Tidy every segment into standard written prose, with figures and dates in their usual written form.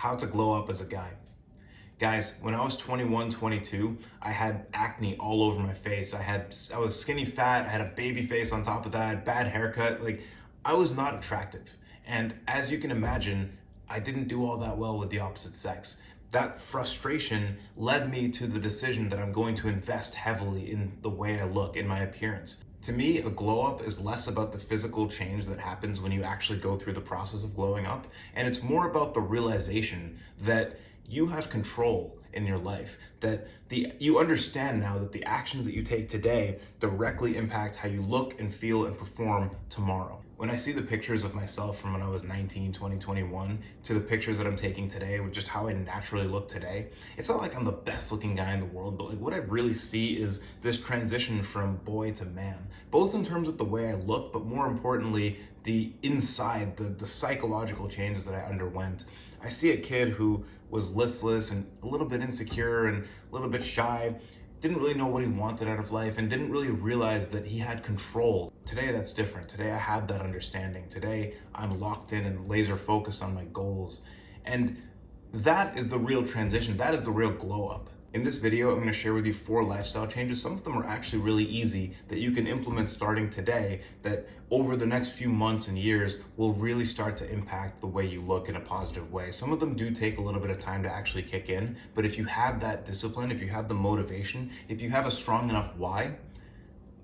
How to glow up as a guy. Guys, when I was 21, 22, I had acne all over my face. I was skinny fat, I had a baby face on top of that, bad haircut. Like, I was not attractive. And as you can imagine, I didn't do all that well with the opposite sex. That frustration led me to the decision that I'm going to invest heavily in the way I look, in my appearance. To me, a glow up is less about the physical change that happens when you actually go through the process of glowing up, and it's more about the realization that you have control in your life, that you understand now that the actions that you take today directly impact how you look and feel and perform tomorrow. When I see the pictures of myself from when I was 19, 20, 21 to the pictures that I'm taking today with just how I naturally look today, it's not like I'm the best looking guy in the world, but like what I really see is this transition from boy to man, both in terms of the way I look, but more importantly, the inside, the psychological changes that I underwent. I see a kid who was listless and a little bit insecure and a little bit shy, didn't really know what he wanted out of life and didn't really realize that he had control. Today that's different. Today I have that understanding. Today I'm locked in and laser focused on my goals. And that is the real transition. That is the real glow up. In this video, I'm going to share with you 4 lifestyle changes. Some of them are actually really easy that you can implement starting today that over the next few months and years will really start to impact the way you look in a positive way. Some of them do take a little bit of time to actually kick in, but if you have that discipline, if you have the motivation, if you have a strong enough why,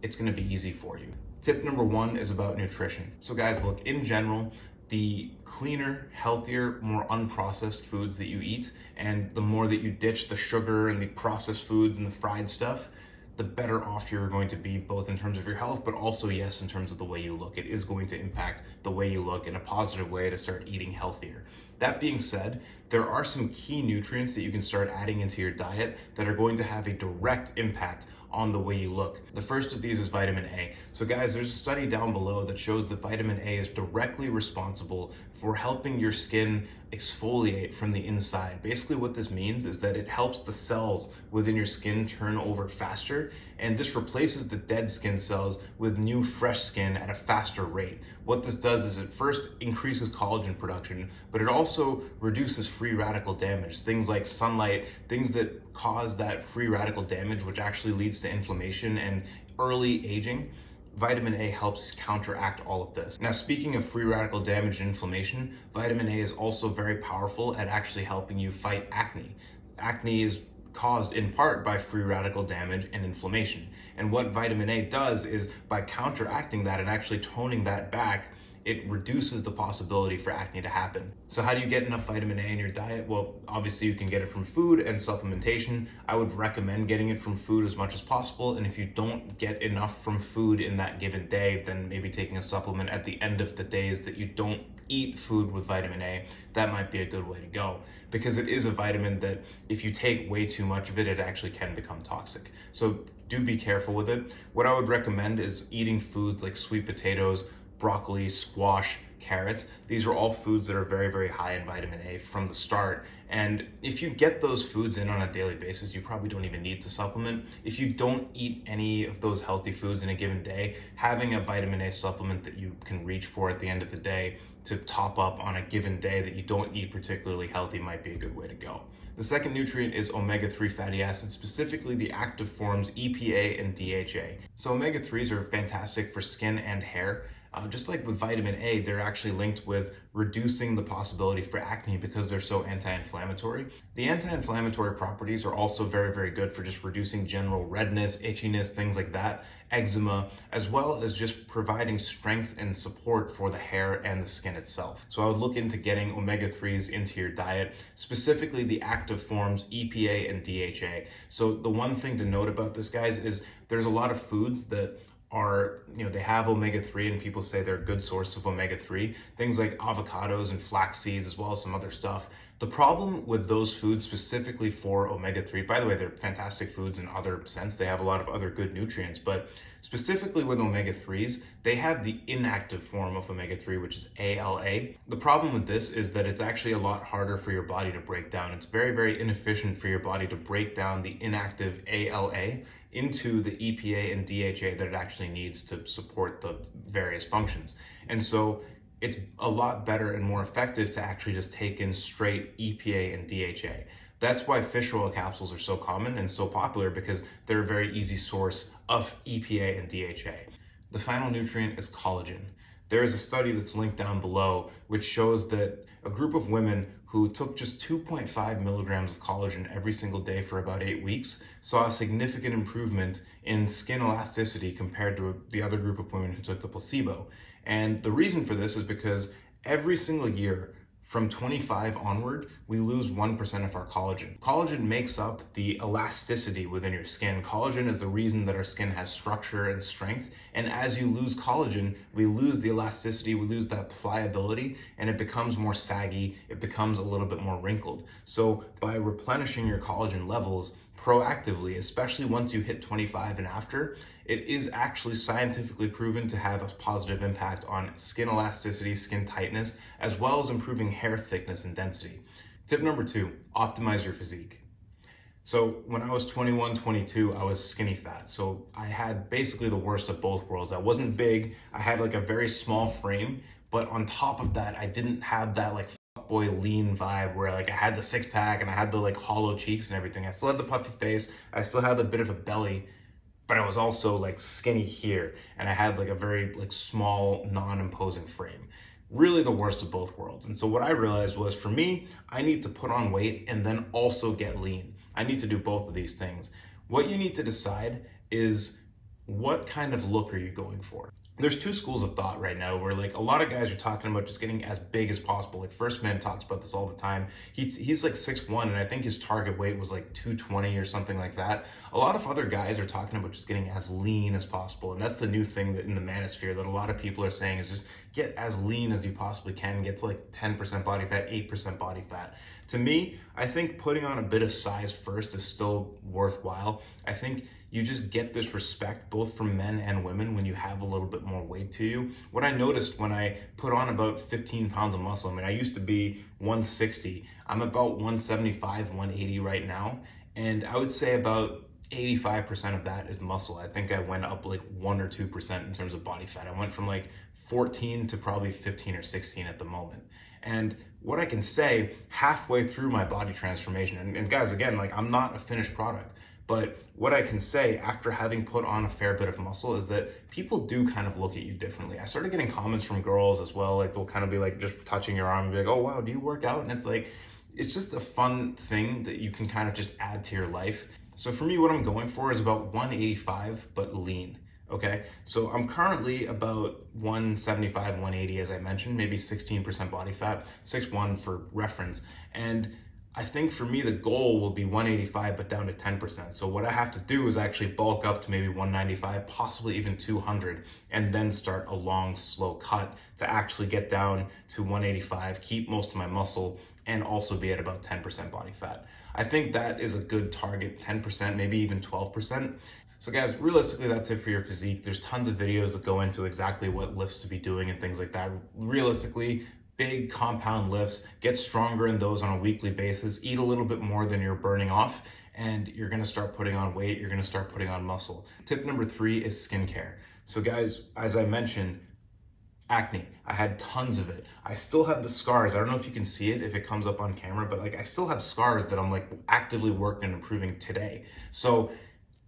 it's going to be easy for you. Tip number 1 is about nutrition. So guys, look, in general, the cleaner, healthier, more unprocessed foods that you eat, and the more that you ditch the sugar and the processed foods and the fried stuff, the better off you're going to be, both in terms of your health, but also, yes, in terms of the way you look. It is going to impact the way you look in a positive way to start eating healthier. That being said, there are some key nutrients that you can start adding into your diet that are going to have a direct impact on the way you look. The first of these is vitamin A. So guys, there's a study down below that shows that vitamin A is directly responsible for helping your skin exfoliate from the inside. Basically what this means is that it helps the cells within your skin turn over faster, and this replaces the dead skin cells with new fresh skin at a faster rate. What this does is it first increases collagen production, but it also reduces free radical damage. Things like sunlight, things that cause that free radical damage, which actually leads to inflammation and early aging. Vitamin A helps counteract all of this. Now, speaking of free radical damage and inflammation, vitamin A is also very powerful at actually helping you fight acne. Acne is caused in part by free radical damage and inflammation. And what vitamin A does is by counteracting that and actually toning that back, it reduces the possibility for acne to happen. So how do you get enough vitamin A in your diet? Well, obviously you can get it from food and supplementation. I would recommend getting it from food as much as possible. And if you don't get enough from food in that given day, then maybe taking a supplement at the end of the days that you don't eat food with vitamin A, that might be a good way to go. Because it is a vitamin that if you take way too much of it, it actually can become toxic. So do be careful with it. What I would recommend is eating foods like sweet potatoes, broccoli, squash, carrots. These are all foods that are very, very high in vitamin A from the start. And if you get those foods in on a daily basis, you probably don't even need to supplement. If you don't eat any of those healthy foods in a given day, having a vitamin A supplement that you can reach for at the end of the day to top up on a given day that you don't eat particularly healthy might be a good way to go. The second nutrient is omega-3 fatty acids, specifically the active forms EPA and DHA. So omega-3s are fantastic for skin and hair. Just like with vitamin A, they're actually linked with reducing the possibility for acne because they're so anti-inflammatory. The anti-inflammatory properties are also very, very good for just reducing general redness, itchiness, things like that, eczema, as well as just providing strength and support for the hair and the skin itself. So I would look into getting omega-3s into your diet, specifically the active forms EPA and DHA. So the one thing to note about this, guys, is there's a lot of foods that are, they have omega-3 and people say they're a good source of omega-3, things like avocados and flax seeds, as well as some other stuff. The problem with those foods specifically for omega-3, by the way, they're fantastic foods in other sense, they have a lot of other good nutrients, but specifically with omega-3s, they have the inactive form of omega-3, which is ALA. The problem with this is that it's actually a lot harder for your body to break down. It's very, very inefficient for your body to break down the inactive ALA into the EPA and DHA that it actually needs to support the various functions. And so it's a lot better and more effective to actually just take in straight EPA and DHA. That's why fish oil capsules are so common and so popular, because they're a very easy source of EPA and DHA. The final nutrient is collagen. There is a study that's linked down below which shows that a group of women who took just 2.5 milligrams of collagen every single day for about 8 weeks saw a significant improvement in skin elasticity compared to the other group of women who took the placebo. And the reason for this is because every single year from 25 onward, we lose 1% of our collagen. Collagen makes up the elasticity within your skin. Collagen is the reason that our skin has structure and strength. And as you lose collagen, we lose the elasticity, we lose that pliability, and it becomes more saggy, it becomes a little bit more wrinkled. So by replenishing your collagen levels proactively, especially once you hit 25 and after, it is actually scientifically proven to have a positive impact on skin elasticity, skin tightness, as well as improving hair thickness and density. Tip number 2, optimize your physique. So when I was 21, 22, I was skinny fat. So I had basically the worst of both worlds. I wasn't big, I had like a very small frame, but on top of that, I didn't have that like boy lean vibe where like I had the six pack and I had the like hollow cheeks and everything. I still had the puffy face, I still had a bit of a belly, but I was also like skinny here, and I had like a very like small, non-imposing frame. Really the worst of both worlds. And so what I realized was, for me, I need to put on weight and then also get lean. I need to do both of these things. What you need to decide is, what kind of look are you going for? There's two schools of thought right now where like a lot of guys are talking about just getting as big as possible. Like First Man talks about this all the time. He's like 6'1", and I think his target weight was like 220 or something like that. A lot of other guys are talking about just getting as lean as possible. And that's the new thing that in the manosphere that a lot of people are saying is just get as lean as you possibly can. Get to like 10% body fat, 8% body fat. To me, I think putting on a bit of size first is still worthwhile. I think you just get this respect both from men and women when you have a little bit more weight to you. What I noticed when I put on about 15 pounds of muscle, I mean, I used to be 160. I'm about 175, 180 right now. And I would say about 85% of that is muscle. I think I went up like 1 or 2% in terms of body fat. I went from like 14 to probably 15 or 16 at the moment. And what I can say halfway through my body transformation, and guys, again, like I'm not a finished product, but what I can say after having put on a fair bit of muscle is that people do kind of look at you differently. I started getting comments from girls as well. Like they'll kind of be like just touching your arm and be like, oh wow, do you work out? And it's like, it's just a fun thing that you can kind of just add to your life. So for me, what I'm going for is about 185, but lean. Okay, so I'm currently about 175, 180, as I mentioned, maybe 16% body fat, 6'1" for reference. And I think for me, the goal will be 185, but down to 10%. So what I have to do is actually bulk up to maybe 195, possibly even 200, and then start a long, slow cut to actually get down to 185, keep most of my muscle, and also be at about 10% body fat. I think that is a good target, 10%, maybe even 12%. So guys, realistically, that's it for your physique. There's tons of videos that go into exactly what lifts to be doing and things like that. Realistically, big compound lifts, get stronger in those on a weekly basis, eat a little bit more than you're burning off, and you're gonna start putting on weight, you're gonna start putting on muscle. Tip number 3 is skincare. So guys, as I mentioned, acne, I had tons of it. I still have the scars. I don't know if you can see it, if it comes up on camera, but like I still have scars that I'm like actively working and improving today. So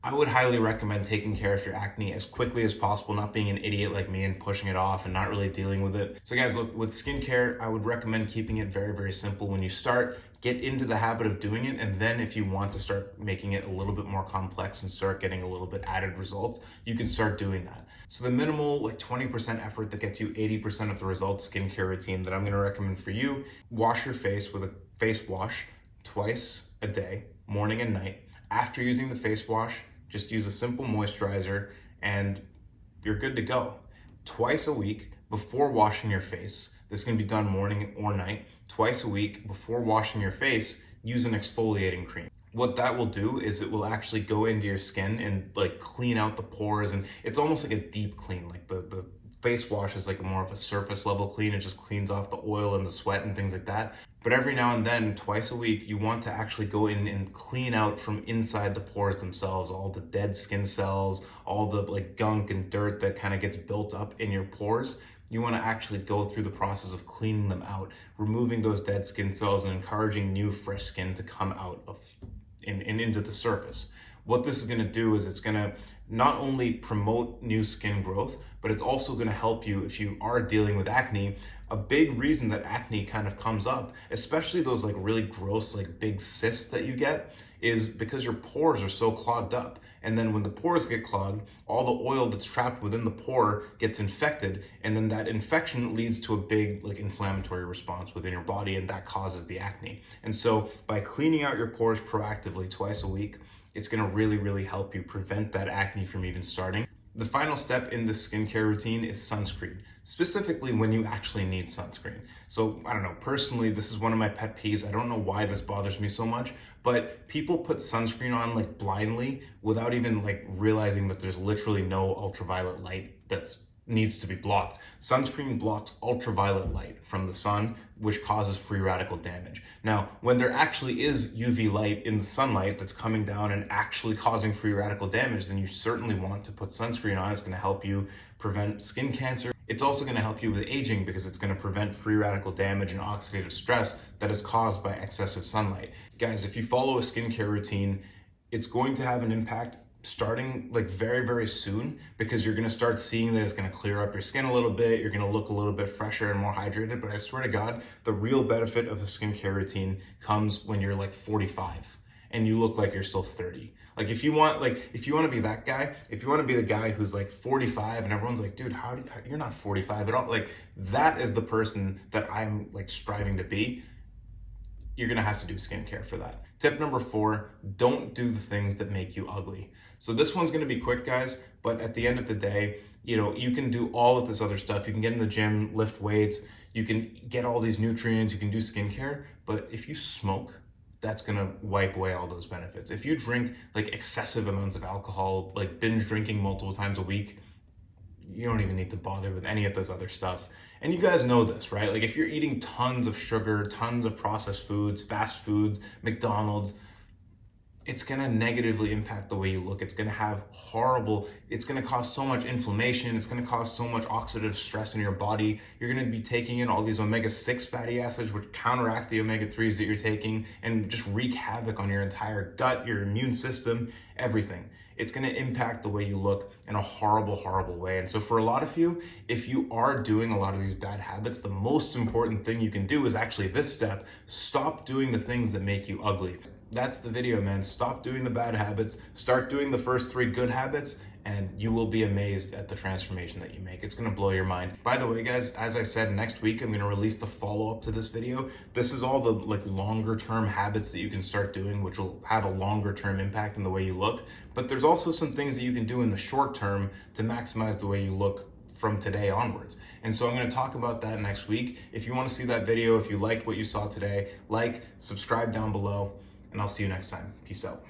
I would highly recommend taking care of your acne as quickly as possible, not being an idiot like me and pushing it off and not really dealing with it. So guys, look, with skincare, I would recommend keeping it very, very simple. When you start, get into the habit of doing it. And then if you want to start making it a little bit more complex and start getting a little bit added results, you can start doing that. So the minimal like 20% effort that gets you 80% of the results skincare routine that I'm gonna recommend for you, wash your face with a face wash twice a day, morning and night. After using the face wash, just use a simple moisturizer and you're good to go. Twice a week before washing your face, this can be done morning or night, twice a week before washing your face, use an exfoliating cream. What that will do is it will actually go into your skin and like clean out the pores, and it's almost like a deep clean. Like the face wash is like more of a surface level clean. It just cleans off the oil and the sweat and things like that. But every now and then, twice a week, you want to actually go in and clean out from inside the pores themselves, all the dead skin cells, all the like gunk and dirt that kind of gets built up in your pores. You want to actually go through the process of cleaning them out, removing those dead skin cells and encouraging new fresh skin to come out of and into the surface. What this is going to do is it's going to not only promote new skin growth, but it's also going to help you if you are dealing with acne. A big reason that acne kind of comes up, especially those like really gross, like big cysts that you get, is because your pores are so clogged up. And then when the pores get clogged, all the oil that's trapped within the pore gets infected, and then that infection leads to a big like inflammatory response within your body, and that causes the acne. And so by cleaning out your pores proactively twice a week, it's going to really, really help you prevent that acne from even starting. The final step in this skincare routine is sunscreen, specifically when you actually need sunscreen. So I don't know, personally, this is one of my pet peeves. I don't know why this bothers me so much, but people put sunscreen on like blindly without even like realizing that there's literally no ultraviolet light that's needs to be blocked. Sunscreen blocks ultraviolet light from the sun, which causes free radical damage. Now, when there actually is UV light in the sunlight that's coming down and actually causing free radical damage, then you certainly want to put sunscreen on. It's going to help you prevent skin cancer. It's also going to help you with aging because it's going to prevent free radical damage and oxidative stress that is caused by excessive sunlight. Guys, if you follow a skincare routine, it's going to have an impact starting like very, very soon, because you're going to start seeing that it's going to clear up your skin a little bit. You're going to look a little bit fresher and more hydrated. But I swear to God, the real benefit of a skincare routine comes when you're like 45 and you look like you're still 30. Like if you want to be that guy, if you want to be the guy who's like 45 and everyone's like, dude, you're not 45 at all. Like that is the person that I'm like striving to be. You're gonna have to do skincare for that. Tip number 4, don't do the things that make you ugly. So this one's gonna be quick, guys, but at the end of the day, you know, you can do all of this other stuff. You can get in the gym, lift weights, you can get all these nutrients, you can do skincare, but if you smoke, that's gonna wipe away all those benefits. If you drink like excessive amounts of alcohol, like binge drinking multiple times a week, you don't even need to bother with any of this other stuff. And you guys know this, right? Like if you're eating tons of sugar, tons of processed foods, fast foods, McDonald's, it's gonna negatively impact the way you look. It's gonna cause so much inflammation. It's gonna cause so much oxidative stress in your body. You're gonna be taking in all these omega-6 fatty acids, which counteract the omega-3s that you're taking and just wreak havoc on your entire gut, your immune system, everything. It's gonna impact the way you look in a horrible, horrible way. And so for a lot of you, if you are doing a lot of these bad habits, the most important thing you can do is actually this step: stop doing the things that make you ugly. That's the video, man. Stop doing the bad habits, start doing the first 3 good habits, and you will be amazed at the transformation that you make. It's gonna blow your mind. By the way, guys, as I said, next week I'm gonna release the follow-up to this video. This is all the like longer term habits that you can start doing, which will have a longer term impact in the way you look. But there's also some things that you can do in the short term to maximize the way you look from today onwards. And so I'm going to talk about that next week. If you want to see that video, if you liked what you saw today, like, subscribe down below, and I'll see you next time. Peace out.